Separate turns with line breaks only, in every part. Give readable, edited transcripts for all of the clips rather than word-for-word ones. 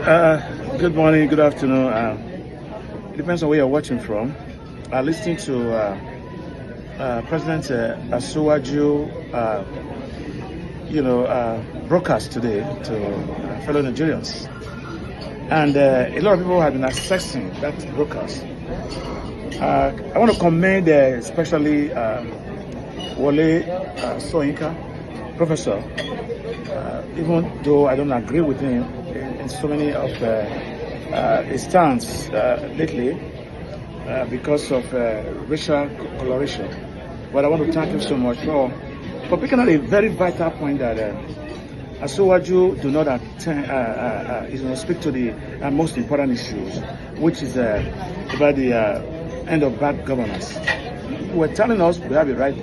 Good morning, good afternoon. It depends on where you're watching from. Listening to President Asuwaju, broadcast today to fellow Nigerians, and a lot of people have been accessing that broadcast. I want to commend especially Wole Soyinka, professor, even though I don't agree with him in so many of his stance lately because of racial coloration. But I want to thank him so much for picking up a very vital point that Asuwaju do not speak to the most important issues, which is about the end of bad governance. You were telling us we have a right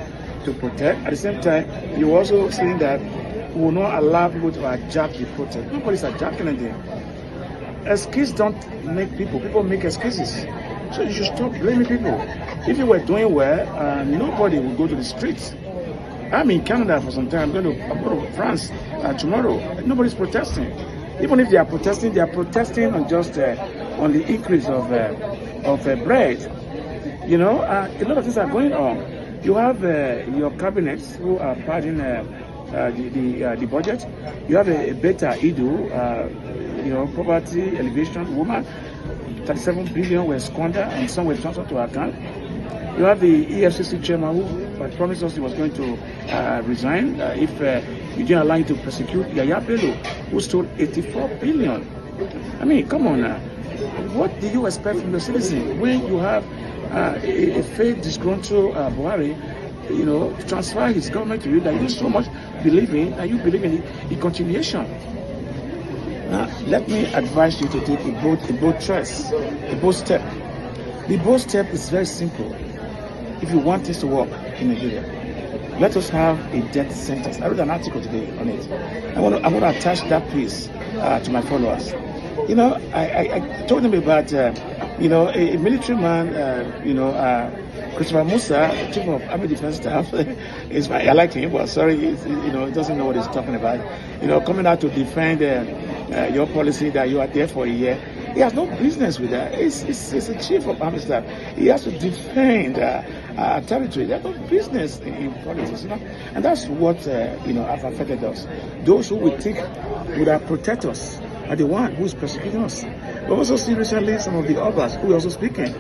to protect. At the same time, you were also saying that we will not allow people to hijack the protest. Nobody's hijacking anything. Excuses don't make people. People make excuses. So you should stop blaming people. If you were doing well, nobody will go to the streets. I'm in Canada for some time. I'm going to France tomorrow. Nobody's protesting. Even if they are protesting on just on the increase of bread. A lot of things are going on. You have your cabinets who are passing the budget. You have a better IDU, poverty alleviation woman. 37 billion were squandered and some were transferred to our account. You have the EFCC chairman who promised us he was going to resign if you didn't allow him to prosecute Yaya Bello, who stole 84 billion. I mean, come on now. What do you expect from the citizen when you have a failed, disgruntled Buhari, transfer his government to you that you so much believe in, and you believe in the continuation? Now, let me advise you to take a bold step. The bold step is very simple. If you want this to work in Nigeria, let us have a death sentence. I wrote an article today on it. I want to attach that piece to my followers. I told them about a military man, Christopher Musa, chief of Army Defense Staff. I like him, but sorry, he doesn't know what he's talking about. Coming out to defend your policy that you are there for a year. He has no business with that. He's a chief of Army Staff. He has to defend territory. They have no business in politics, And that's what have affected us. Those who we think would protect us are the one who is persecuting us. We also see recently some of the others who are also speaking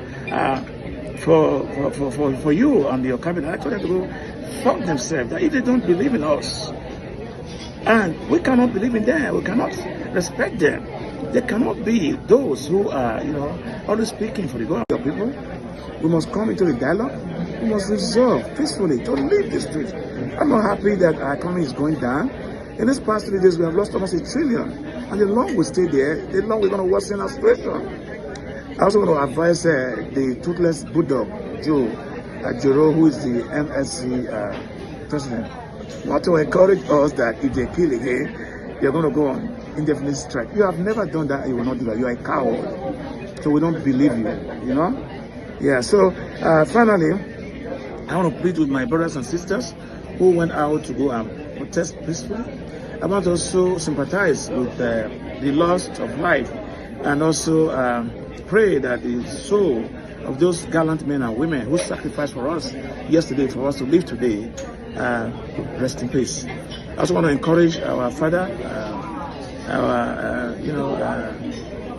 for you and your cabinet. I told them to go fuck themselves. That if they don't believe in us, and we cannot believe in them, we cannot respect them. They cannot be those who are, always speaking for the good of people. We must come into the dialogue. We must resolve peacefully to leave the street. I'm not happy that our economy is going down. In these past 3 days, we have lost almost $1 trillion. And the longer we stay there, the longer we're going to worsen our situation. I also want to advise the toothless bulldog, Joro, who is the MSC president, not to encourage us that if they kill again, you're going to go on indefinite strike. You have never done that, you will not do that. You are a coward. So we don't believe you, Yeah, so finally, I want to plead with my brothers and sisters who went out to go and protest peacefully. I want to also sympathize with the loss of life and also pray that the soul of those gallant men and women who sacrificed for us yesterday for us to live today rest in peace. I also want to encourage our father,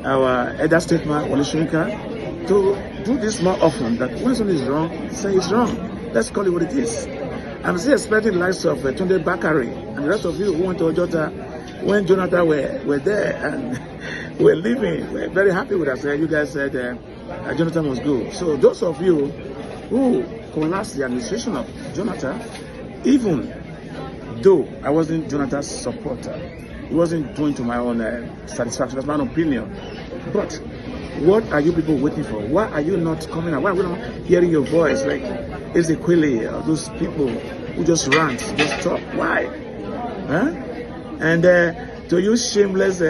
our elder statesman, Wole Soyinka, to do this more often, that when something is wrong, say it's wrong. Let's call it what it is. I'm still expecting the likes of Tunde Bakari and the rest of you who went to Ojota when Jonathan were there and were living. We're very happy with us. You guys said Jonathan was good. So those of you who collapsed the administration of Jonathan, even though I wasn't Jonathan's supporter, it wasn't doing to my own satisfaction. That's my own opinion. But what are you people waiting for? Why are you not coming out? Why are we not hearing your voice? Like Ezekwele, or those people who just rant, just talk. Why? Huh? And to use shameless,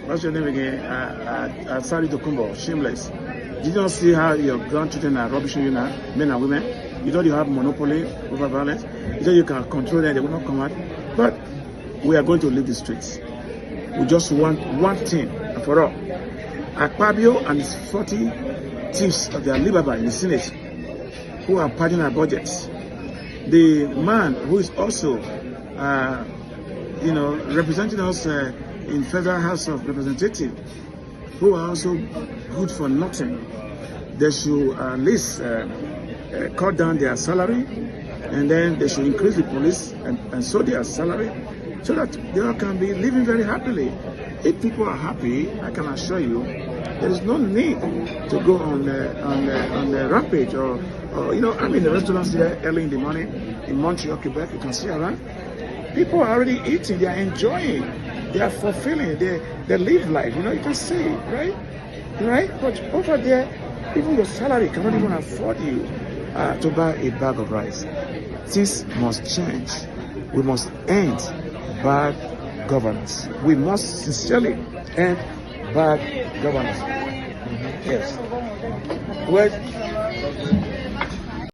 what's your name again? Sari Tokumbo, shameless. Did you not see how your grandchildren are rubbishing you now, men and women? You thought you have monopoly over violence. You thought you can control them, they will not come out. But we are going to leave the streets. we just want one thing for all. Akpabio and his 40 thieves of the Alibaba in the Senate who are padding our budgets. The man who is also, representing us in Federal House of Representatives, who are also good for nothing. They should at least cut down their salary, and then they should increase the police and so their salary, so that they all can be living very happily. If people are happy, I can assure you, there is no need to go on the rampage or I'm in the restaurants there early in the morning in Montreal, Quebec. You can see around. People are already eating. They are enjoying. They are fulfilling. They live life. You can see it, right? But over there, even your salary cannot even afford you to buy a bag of rice. Things must change. We must end bad governance. We must sincerely end bad governance. Yes. Well,